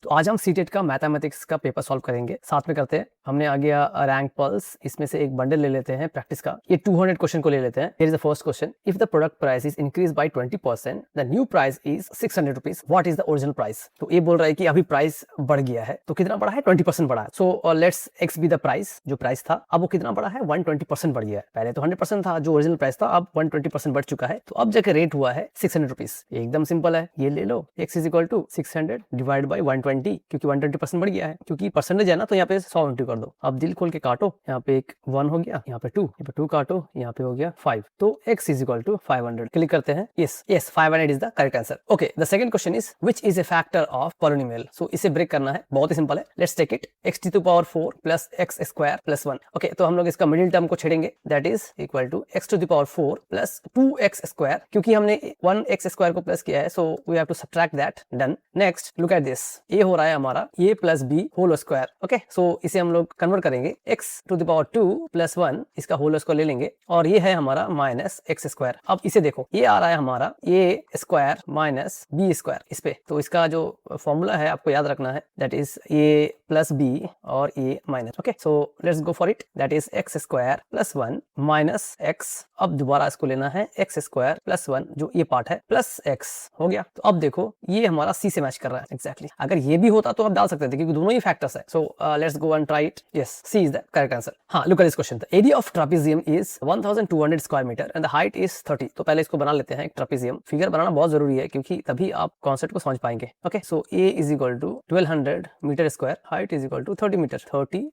तो आज हम सीटेट का मैथमेटिक्स का पेपर सॉल्व करेंगे, साथ में करते हैं। हमने आ गया रैंक पल्स, इसमें से एक बंडल ले लेते हैं प्रैक्टिस का। ये 200 क्वेश्चन को ले लेते हैं। Here is the first question, if the product price is increase by 20%, the new price is 600 rupees, what is the original price. तो ये बोल रहा है कि अभी प्राइस बढ़ गया है, तो कितना बढ़ा है, 20% बढ़ा है। So let's x be the price, जो प्राइस था अब वो कितना बढ़ा है, 120% बढ़ गया है। पहले तो 100% था जो ओरिजिनल प्राइस था, अब 120% बढ़ चुका है। तो अब जाकर रेट हुआ है 600 रुपीज। एकदम सिंपल है, ये ले लो, x is equal to 600 divide by 120, क्योंकि 120% बढ़ गया है, क्योंकि परसेंटेज है ना, तो यहाँ पे 100 इंटू कर दो। अब दिल खोल के काटो, यहाँ पे एक 1 हो गया, यहाँ पे 2, यहाँ पे 2 काटो, यहाँ पे हो गया 5, तो x is equal to 500। Click करते हैं, yes 500 is the correct answer. Okay, the second question is which is a factor of polynomial. So इसे ब्रेक करना है, बहुत ही सिंपल है। Let's take it, x to the power 4 plus x square plus 1। Okay, तो हम लोग इसका मिडिल टर्म को छेड़ेंगे, that is equal to x to the power 4 plus 2x square, क्योंकि हमने 1x स्क्वायर को प्लस किया है, so we have to subtract that. Done. Next look at this, ये हो रहा है हमारा a plus b whole square. Okay, so इसे हम लोग कन्वर्ट करेंगे, x to the power 2 plus 1, इसका होल स्क्वायर ले लेंगे, और ये है हमारा माइनस x स्क्वायर। अब इसे देखो, ये आ रहा है हमारा a square minus b square इस पे, तो इसका जो फॉर्मूला है आपको याद रखना है, that is a plus b और a minus. Okay, so let's go for it, that is x square plus 1 minus x। अब दोबारा इसको लेना है x स्क्वायर प्लस 1, जो ये पार्ट है, प्लस x हो गया। तो अब देखो ये हमारा c से मैच कर रहा है एग्जैक्टली। अगर ये भी होता तो आप डाल सकते थे, क्योंकि दोनों ही फैक्टर्स है। So let's go and try it. Yes, c is the correct answer. हाँ, look at this question, the area of trapezium is 1200 square metre and the height is 30। तो पहले इसको बना लेते हैं, एक ट्रापेजियम फिगर बनाना बहुत जरूरी है, क्योंकि तभी आप कॉन्सेप्ट को समझ पाएंगे। Okay, so a is equal to 1200 metre square, height is equal to 30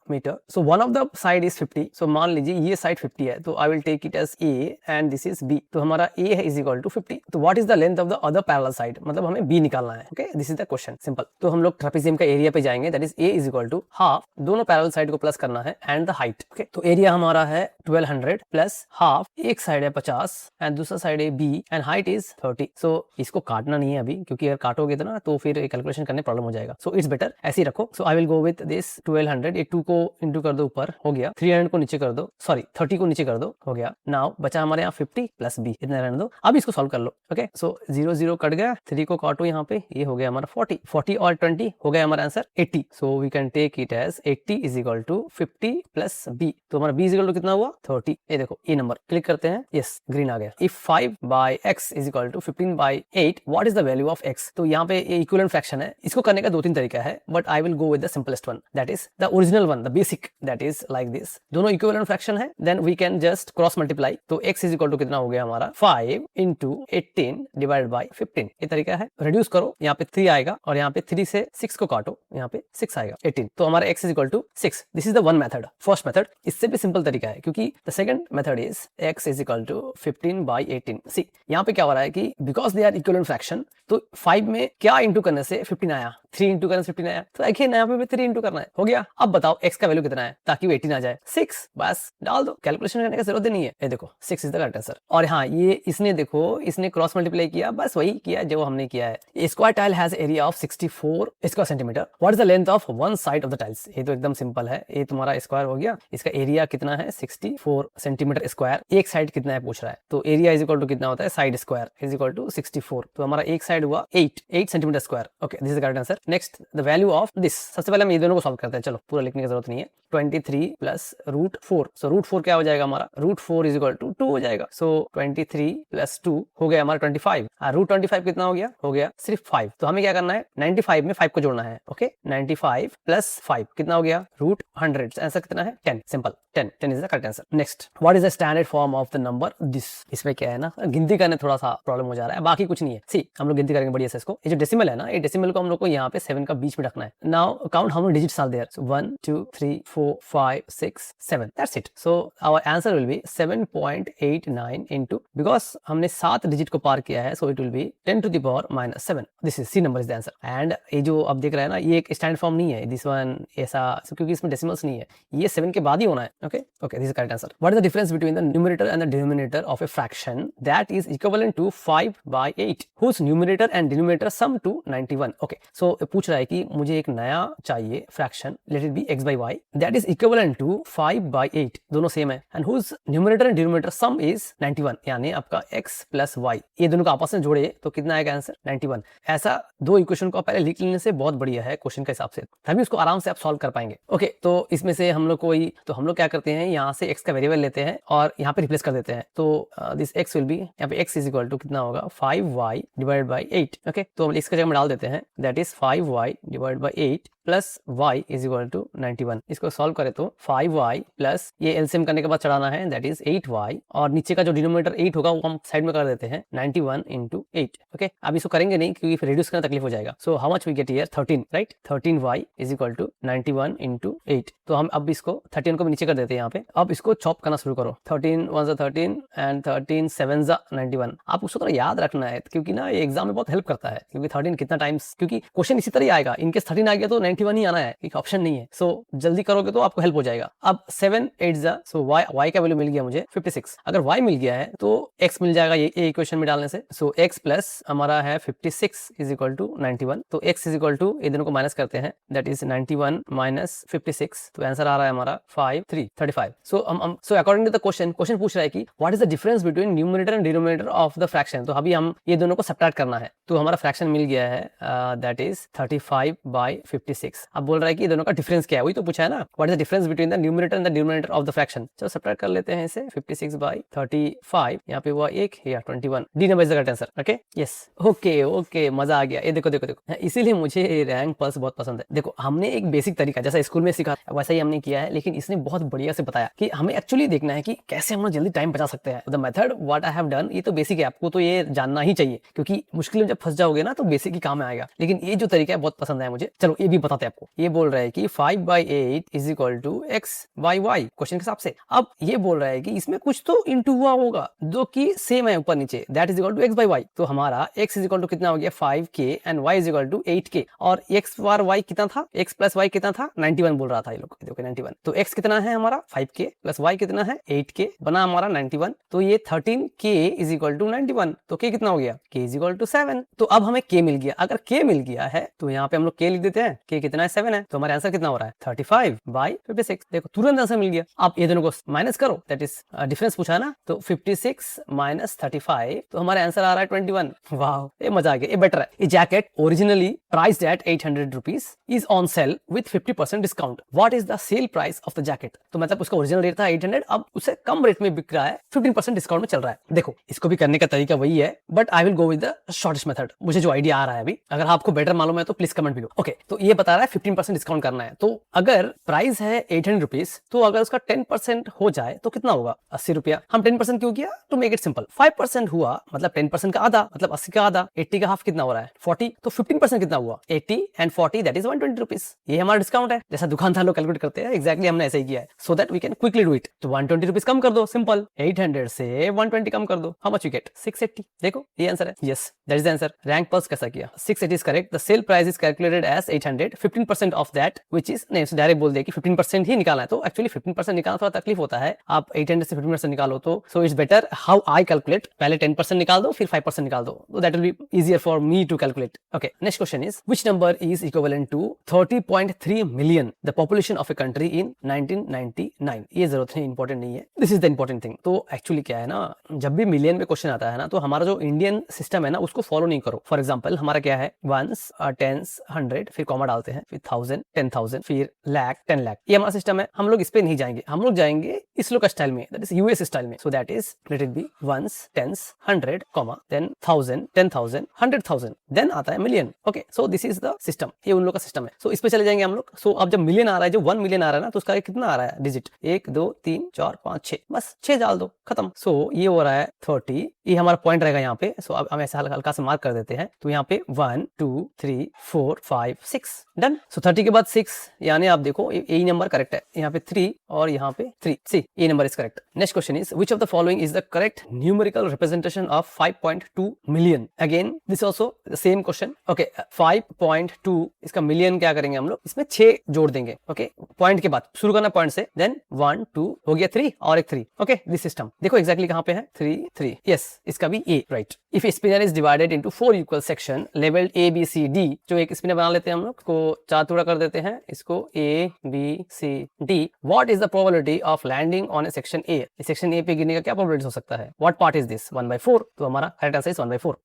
metre. So one of the side is 50। So मान लीजिए ये साइड 50 है, तो I will take it as a and this is b। तो हमारा a है is equal to 50। तो what is the length of the other parallel side, मतलब हमें b निकालना है। Okay, this is the question, simple. तो हम लोग ट्रापेजियम का एरिया पे जाएंगे, that is a is equal to half, दोनों पैरेलल साइड को प्लस करना है, एंड द हाइट। ओके, तो एरिया हमारा है 1200 प्लस हाफ, एक साइड है 50 एंड दूसरा साइड है b एंड हाइट इज 30। सो इसको काटना नहीं है अभी, क्योंकि अगर काटोगे तो ना तो फिर कैलकुलेशन करने प्रॉब्लम हो जाएगा। सो इट्स बेटर ऐसे ही रखो। So I will go with this 1200, ये 2 को इंटू कर दो, ऊपर हो गया, 300 को नीचे कर दो, सॉरी 30 को नीचे कर दो, हो गया। नाउ बचा हमारे यहाँ 50 प्लस b, इतना रहने दो। अब इसको सॉल्व कर लो। ओके, सो 0 0 कट गया, 3 को काटो यहाँ पे, ये हो गया हमारा 40, 40 और 20 हो गया हमारा answer 80। So we can take it as 80 is equal to 50 plus b। तो हमारा b इज इक्वल टू कितना हुआ, 30। ये देखो, ये नंबर क्लिक करते हैं, यस ग्रीन आ गया। If 5 by x is equal to 15 by 8, what is the value of x। तो यहाँ पे ये इक्विवेलेंट फ्रैक्शन है, इसको करने का 2-3 तरीका है, but I will go with the simplest one, that is the original one, the basic, that is like this. दोनों इक्विवेलेंट फ्रैक्शन है, then we can just cross multiply. तो x इज इक्वल टू कितना हो गया हमारा, 5 into 18 divide by 15। ये तरीका है, रिड्यूस करो, यहाँ पे 3 आएगा, और यहाँ पे 3 से 6 को काटो, यहाँ पे 6 आएगा, 18। तो हमारा x is equal to 6। This is the one method, first method. इससे भी सिंपल तरीका है, क्योंकि the second method is x is equal to 15 by 18। See यहाँ पे क्या हो रहा है कि because they are equivalent fraction, तो 5 में क्या इंटू करने से 15 आया, 3 इंटू करने से 15 आया, तो एक ही यहाँ पे 3 इंटू करना है, हो गया। अब बताओ x का वैल्यू कितना है, ताकि वो 18 आ जाए, 6। बस डाल दो, कैलकुलेशन करने की जरूरत नहीं है। ये देखो 6 इज द करेक्ट आंसर। और हाँ, ये इसने देखो, इसने क्रॉस मल्टीप्लाई किया, बस वही किया जो हमने किया है। Square tile has area of 64 square centimetre, what is the length of one side of the tiles. ये तो एकदम सिंपल है, ये तुम्हारा स्क्वायर हो गया, इसका एरिया कितना है 64 सेंटीमीटर स्क्वायर, एक साइड कितना है पूछ रहा है, तो एरिया इज इक्वल टू कितना होता है, side square is equal to 64। तो हमारा एक साइड हुआ 8 centimetre square. Okay, this is the correct answer. Next the value of this, सबसे पहले हम ये दोनों को सॉल्व करते हैं, चलो पूरा लिखने की जरूरत नहीं है। 23 प्लस रूट 4, सो रूट 4 क्या हो जाएगा हमारा, रूट 4 इज इक्वल टू 2 हो जाएगा। सो 23 प्लस 2 हो गया हमारा 25, रूट 25 कितना हो गया सिर्फ 5। तो हमें क्या करना है, 95 में 5 को जोड़ना है। ओके, 95 प्लस 5 कितना हो गया, रूट 100। आंसर कितना है, 10, simple, 10 is the correct answer. Next, what is the standard form of the number this. इसमें क्या है ना, गिनती करने थोड़ा सा प्रॉब्लम हो जा रहा है, बाकी कुछ नहीं है। सी हम लोग गिनती करेंगे बढ़िया से इसको। ये जो डेसिमल है ना, ये डेसिमल को हम लोग को यहाँ पे 7 का बीच में रखना है। Now count how many digits are there, 1 2 3 4 5 6 7, that's it. So our answer will be 7.89 into, because हमने 7 डिजिट को पार किया है, so it will be 10 to the power -7। This is C number is the answer. And ये जो आप देख रहे हैं ना, ये एक स्टैंडर्ड फॉर्म नहीं है, दिस वन ऐसा, क्योंकि इसमें डेसिमल्स नहीं है, ये 7 के बाद ही होना है। Okay, this is correct answer. What is the difference between the numerator and the denominator of a fraction that is equivalent to 5/8 whose numerator and denominator sum to 91। ओके, सो तो पूछ रहा है कि मुझे एक नया चाहिए fraction, let it be x by y that is equivalent to 5/8, दोनों सेम है, and whose numerator and denominator sum is 91, यानी आपका x प्लस y, ये दोनों को आपस में जोड़े तो कितना आएगा आंसर 91। ऐसा दो इक्वेशन को पहले लिख लेने से बहुत बढ़िया है क्वेश्चन के हिसाब से, तभी उसको आराम से आप सॉल्व कर पाएंगे। ओके, तो इसमें से हम लोग हम लोग क्या करते हैं, यहाँ से x का वेरिएबल लेते हैं और यहाँ पे रिप्लेस कर देते हैं। तो दिस x विल बी, यहाँ पे x इज इक्वल टू कितना होगा 5y डिवाइडेड बाई 8। ओके, तो हम x का जगह में डाल देते हैं, that is 5y divided by 8 plus y is equal to 91। इसको सॉल्व करें तो 5y प्लस ये एलसीएम करने के बाद चढ़ाना है, दैट इज 8y, और नीचे का जो डिनोमिनेटर 8 होगा वो हम साइड में कर देते हैं, 91 इंटू 8। ओके, अब इसको करेंगे नहीं क्योंकि फिर रिड्यूस करना तकलीफ हो जाएगा। So how much we get here 13, right, 13y is equal to 91 into 8। तो हम अब इसको 13 को भी नीचे कर देते हैं यहाँ पे। अब इसको चॉप करना शुरू करो, 13 1 ज़ा 13 एंड 13 7 ज़ा 91। आप उसको थोड़ा याद रखना है क्योंकि ना ये एग्जाम में बहुत हेल्प करता है, क्योंकि 13 कितना टाइम्स, क्योंकि क्वेश्चन इसी तरह आएगा, इनकेस 13 आ गया तो 91 ही आना है, एक ऑप्शन नहीं है। सो जल्दी करोगे तो आपको हेल्प हो जाएगा। अब 7 8 ज़ा, सो y का वैल्यू मिल गया मुझे 56। अगर y मिल गया है तो x मिल जाएगा ये इक्वेशन में डालने से। सो x प्लस हमारा है 56 इज इक्वल टू 91, तो x इज इक्वल टू ये दोनों को माइनस करते हैं, दैट इज 91 माइनस 56, तो आंसर आ रहा है हमारा 35। So according to the question पूछ रहा है कि what is the difference between numerator and denominator of the fraction. तो अभी हम ये दोनों को सब्ट्रैक्ट करना है, तो हमारा फ्रैक्शन मिल गया है दैट इज 35/56। अब बोल रहा है कि दोनों का डिफरेंस क्या है, वही तो पूछा है ना, what is the difference between the numerator and the denominator of the fraction. चलो सब्ट्रैक्ट कर लेते हैं इसे, 56/35, यहाँ पे हुआ 1 या 21, D number is the correct answer. Okay, yes, okay, मजा आ गया। ये देखो, इसीलिए मुझे रैंक पल्स बहुत पसंद है। देखो, हमने एक बेसिक तरीका जैसा स्कूल में सीखा वैसा ही हमने किया है, लेकिन इसने बहुत बढ़िया से बताया कि हमें एक्चुअली देखना है कि कैसे हम लोग जल्दी टाइम बचा सकते हैं। The method what I have done, ये तो बेसिक है, आपको तो ये जानना ही चाहिए, क्योंकि मुश्किल में जब फंस जाओगे ना तो बेसिक ही काम में आएगा। लेकिन ये जो तरीका है बहुत पसंद है मुझे। चलो ये भी बताते हैं आपको। ये बोल रहा है कि 5/8 is equal to x by y, question के हिसाब से। अब ये बोल रहा है कि इसमें कुछ तो इंटू हुआ होगा जो कि सेम है ऊपर नीचे, that is equal to x by y। तो हमारा x इज इक्वल टू कितना हो गया 5k and y is equal to 8k, और x बार y कितना था, x प्लस y कितना था 91 बोल रहा था ये लोग, देखो 91। तो x कितना है हमारा 5k प्लस y कितना है 8k, बना हमारा 91। तो ये 13k इज इक्वल टू 91, तो k कितना हो गया, k इज इक्वल टू 7। तो अब हमें k मिल गया। अगर k मिल गया है तो यहाँ पे हम लोग k लिख देते हैं, k कितना है 7 है, तो हमारा आंसर कितना हो रहा है 35/56। देखो तुरंत आंसर मिल गया। अब ये दोनों को माइनस करो, दैट इज डिफरेंस पूछा ना, तो 56 माइनस 35, तो हमारा आंसर आ रहा है 21। वाह, ये मजा आ गया, ये बेटर है। ये jacket originally priced eight 800 rupees is on sale with 50% discount. What is the sale price of the jacket. तो मतलब उसका ओरिजिनल रेट था 800, अब उसे कम रेट में बिक रहा है, 15% डिस्काउंट में चल रहा है। देखो इसको भी करने का तरीका वही है, but I will go with the shortest method. मुझे जो आइडिया आ रहा है अभी, अगर आपको बेटर मालूम है तो प्लीज कमेंट बिलो। ओके, तो ये बता रहा है 15% डिस्काउंट करना है। तो अगर प्राइस है 800 रुपीज, तो अगर उसका 10% हो जाए तो कितना होगा 80 रुपया। हम 10% क्यों किया, टू मेक इट सिंपल। 5% हुआ मतलब 10% का आधा, मतलब 80 का आधा, 80 का हाफ कितना हो रहा है 40, तो 15% कितना हुआ 80 एंड 40 दैट इज 120 रुपीज। ये हमारा डिस्काउंट है, जैसा दुकानदार लोग कैलकुलेट करते हैं, एक्जैक्टली हमने ऐसा ही किया है, so that we can quickly do it. तो 120 रुपीज कम कर दो, सिंपल, 800 से 120 कम कर दो, हाउ मच यू गेट 680। देखो ये आंसर है, yes that is the answer. Rank pulse कैसा किया, 680 is correct. The sale price is calculated as 800, 15% off that which is, नहीं डायरेक्ट बोल दे कि 15% ही निकालना है। तो एक्चुअली 15% निकालना थोड़ा तकलीफ होता है, आप 800 से 15% निकालो तो, so it's better how I calculate, पहले 10% निकाल दो फिर 5% निकाल दो, तो that will be easier for me to calculate. Okay, next question is which number is equivalent to 30.3 million the population of a country in 1999। ये जरूरत नहीं, इंपॉर्टेंट नहीं है, this is the important thing. तो एक्चुअली क्या है ना, जब भी मिलियन में क्वेश्चन आता है ना, तो हमारा जो इंडियन सिस्टम है ना उसको फॉलो नहीं करो। फॉर एग्जांपल हमारा क्या है, वंस, टेंस, 100, फिर कॉमा डालते हैं, फिर 1000, 10,000, फिर लाख, 10 लाख, ये हमारा सिस्टम है। हम लोग इस पे नहीं जाएंगे, हम लोग जाएंगे इस लोग का स्टाइल में, दैट इज यूएस स्टाइल में। So that is let it be ones, tens, 100, comma, then 1000, 10,000, 100,000, then आता है million. Okay, so this is the system, ये उन लोग का सिस्टम है। सो इस पे चले जाएंगे हम लोग। सो अब जब मिलियन आ रहा है, जो 1 मिलियन आ रहा है ना, तो उसका कितना आ रहा है डिजिट, 1 2 3 4 5 6, बस 6 डाल दो, खत्म। सो ये हो रहा है 30, ये हमारा पॉइंट रहेगा यहाँ पे। सो अब हम ऐसा हल्का से मार्क कर देते हैं, तो यहाँ पे 1 2 3 4 5 6 डन। सो 30 के बाद 6, यानी आप देखो यही नंबर करेक्ट है, यहाँ पे 3 और यहाँ पे 3, सी ये number is correct. Next question is which of the following is the correct numerical representation of 5.2 million. Again this also the same question. Okay, 5.2 इसका मिलियन क्या करेंगे हम लोग, इसमें 6 जोड़ देंगे। ओके, पॉइंट के बाद शुरू करना पॉइंट से, देन 1 2 हो गया 3 और एक 3। ओके, दिस सिस्टम देखो एक्जैक्टली कहाँ पे है, 3 3, यस इसका भी A, right. If a spinner is divided into 4 equal section labelled A B C D D, जो एक स्पिनर बना लेते हैं हम लोग को, 4 टुकड़ा कर देते हैं इसको, A B C D. What is the probability of landing on a section A, section A पे गिरने का क्या प्रोबेबिलिटी हो सकता है? What part is this? 1/4। तो हमारा correct answer is 1/4,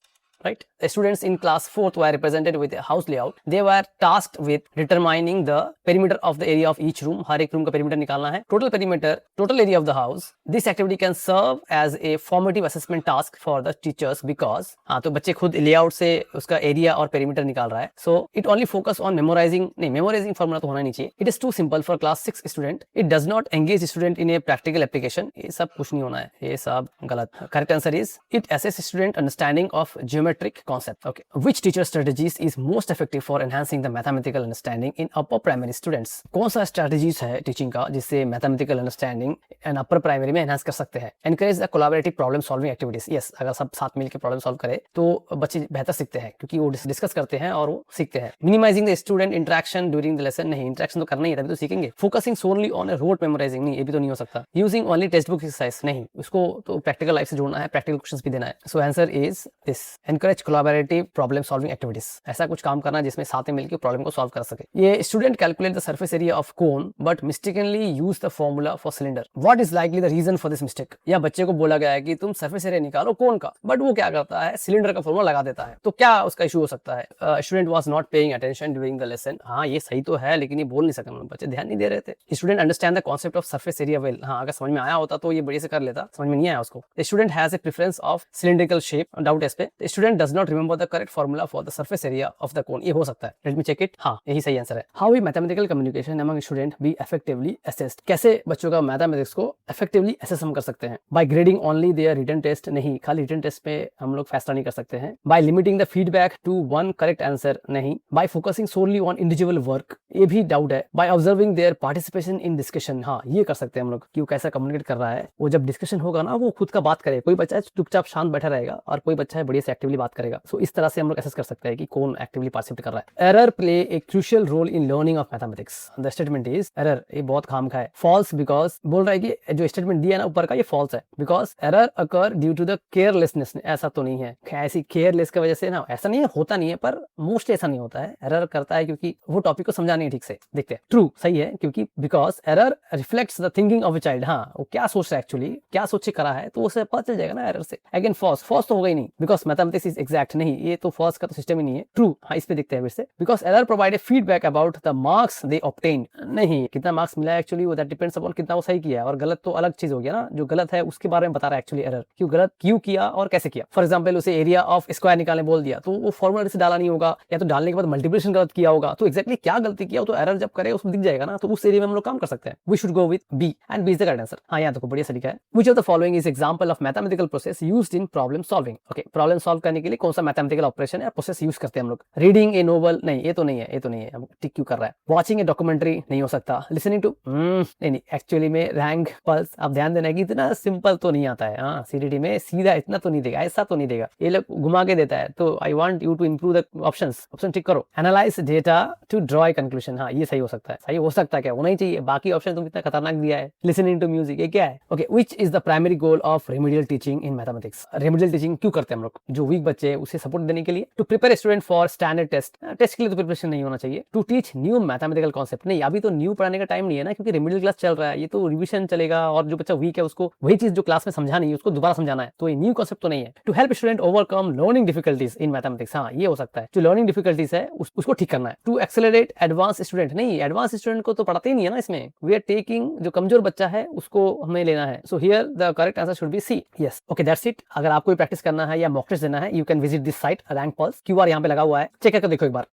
right? The students in class 4th were represented with a house layout. They were tasked with determining the perimeter of the area of each room. हर एक room का perimeter निकालना है. Total perimeter, total area of the house. This activity can serve as a formative assessment task for the teachers because हाँ, तो बच्चे खुद layout से उसका area और perimeter निकाल रहा है. So it only focus on memorizing, नहीं, memorizing formula तो होना नहीं चाहिए. It is too simple for class 6 student. It does not engage student in a practical application. ये सब कुछ नहीं होना है, ये सब गलत. Correct answer is it assess student understanding of geometric concept. Okay, which teacher strategies is most effective for enhancing the mathematical understanding in upper primary students? कौन सा strategies है teaching का जिससे mathematical understanding and upper primary में enhance कर सकते हैं? Encourage the collaborative problem solving activities. Yes, अगर सब साथ मिलकर problem solve करें तो बच्चे बेहतर सीखते हैं क्योंकि वो डिस्कस करते हैं और वो सीखते हैं. Minimizing the student interaction during the lesson. नहीं, interaction तो करना ही है तभी तो सीखेंगे. Focusing solely on a rote memorizing. नहीं, ये भी तो नहीं हो सकता. Using only textbook exercise. नहीं, उसको तो practical life से जोड़ना है, practical questions भी देना है. So answer is this. Encourage collaborative problem solving activities. ऐसा कुछ काम करना जिसमें साथ में मिलकर प्रॉब्लम को सॉल्व कर सके. ये student calculate the surface area of cone but mistakenly use the formula for cylinder. What is likely the reason for this mistake? या बच्चे को बोला गया है कि तुम surface area निकालो कोन का, बट वो क्या करता है, सिलेंडर का फॉर्मूला लगा देता है. तो क्या उसका इशू हो सकता है? Student was not paying attention during the lesson. हाँ, ये सही तो है लेकिन ये बोल नहीं सके, बच्चे ध्यान नहीं दे रहे थे. Student understand the concept of surface area well. हाँ, अगर समझ में आया होता तो ये बढ़िया से कर लेता, समझ में नहीं आया उसको. The student has a preference of cylindrical shape. Doubt है इस पे. The student does not remember the correct formula for the surface area of the cone. ये हो सकता है. Let me check it. हाँ, यही सही आंसर है. How will mathematical communication among students be effectively assessed? कैसे बच्चों का मैथमेटिक्स को effectively assess हम कर सकते हैं? By grading only their written test. नहीं, खाली written test पे हम लोग फैसला नहीं कर सकते हैं. By limiting the feedback to one correct answer. नहीं. By focusing solely on individual work. ये भी डाउट है. By observing their participation in discussion. हाँ, ये कर सकते हैं हम लोग कि वो कैसा कम्युनिकेट कर रहा है. वो जब डिस्कशन होगा ना, वो खुद का बात करे. कोई बच्चा चुपचाप शांत बैठा रहेगा और कोई बच्चा है बढ़िया से एक्टिवली बात करेगा. सो इस तरह से हम लोग एसेस कर सकते हैं कि कौन एक्टिवली पार्टिसिपेट कर रहा है. Error play a crucial role in learning of mathematics. The statement is error. ये बहुत खामखा है. फॉल्स बिकॉज बोल रहा है कि जो स्टेटमेंट दिया है ना ऊपर का, ये फॉल्स है. Because error occur due to the carelessness. ऐसा तो नहीं है, ऐसी केयरलेस की वजह से ना, ऐसा नहीं है, होता नहीं है, पर मोस्टली ऐसा नहीं होता है. एरर करता है क्योंकि वो टॉपिक को समझा नहीं ठीक से. देखते हैं. ट्रू, सही है, क्योंकि because error reflects the thinking of a child. हाँ, वो क्या सोच रहा है एक्चुअली, क्या सोच के करा है, तो उसे पता चल जाएगा ना एरर से. Again false. फॉल्स तो होगा ही नहीं बिकॉज मैथमेटिक्स इज एग्जैक्ट. नहीं, ये तो फॉल्स का तो सिस्टम ही नहीं है. ट्रू. हाँ, इस पे देखते हैं फिर से. Because error provide feedback about the marks they obtain. नहीं, कितना मार्क्स मिला है एक्चुअली वो दैट डिपेंड्स अपॉन कितना वो सही किया है, और गलत तो अलग चीज हो गया ना. जो गलत है उसके बारे में बता रहा है एक्चुअली एरर, क्यों गलत क्यों किया और कैसे किया. फॉर एग्जाम्पल उसे एरिया ऑफ स्क्वायर निकालने बोल दिया तो वो फॉर्मूला से डाला नहीं होगा, या तो डालने के बाद मल्टीप्लिकेशन गलत किया होगा. तो एक्जैक्टली क्या गलती किया तो एरर जब करे उसमें दिख जाएगा ना, तो उस एरिया में हम लोग काम कर सकते हैं. We should go with B and B is the correct answer. हाँ, यहाँ देखो बढ़िया से लिखा है. Which of the following is example of mathematical process used in problem solving. Okay, problem solve करने के लिए कौन सा मैथमेटिकल ऑपरेशन या प्रोसेस यूज करते हैं हम लोग. Reading a novel. नहीं, ये तो नहीं है, ये तो नहीं है. टिक क्यों कर रहा है. Watching a documentary. नहीं हो सकता. Listening to. नहीं, एक्चुअली में रैंक पल्स. आप ध्यान देना कि इतना सिंपल तो नहीं आता है. हाँ, सीडीडी में सीधा इतना तो नहीं देगा, ऐसा तो नहीं देगा, ये लोग घुमा के देता है. तो I want you to improve the options. Option tick करो. Analyse data to draw a conclusion. हाँ, ये सही हो सकता है. सही हो सकता है, क्या होना ही चाहिए. बाकी ऑप्शन तुम इतना खतरनाक दिया है. लिसनिंग टू म्यूजिक, ये क्या है. Okay, which is the primary goal of remedial teaching in mathematics. Remedial teaching क्यों करते हैं हम लोग. जो वीक बच्चे उसे सपोर्ट देने के लिए. To prepare student for standard test. Test के लिए तो प्रिपरेशन नहीं होना चाहिए. To teach new mathematical concept. नहीं, अभी तो न्यू पढ़ाने का टाइम नहीं है ना, क्योंकि रेमेडियल क्लास चल रहा है. ये तो रिविजन चलेगा और जो बच्चा वीक है उसको वही चीज जो क्लास में समझा नहीं है उसको दोबारा समझाना है. तो ये न्यू कॉन्सेप्ट तो नहीं है. To help student overcome learning difficulties in mathematics. हाँ, ये हो सकता है. जो लर्निंग डिफिकल्टीज है उसको ठीक करना है. To accelerate advance student. नहीं, एडवांस स्टूडेंट को तो पढ़ाते ही नहीं है ना इसमें. वी आर टेकिंग जो कमजोर बच्चा है उसको हमें लेना है. So here the correct answer should be C. Yes, okay, that's it. अगर आपको प्रैक्टिस करना है या मॉक टेस्ट देना है, you can visit this site rank pulse. QR यहाँ पे लगा हुआ है, चेक करके देखो एक बार.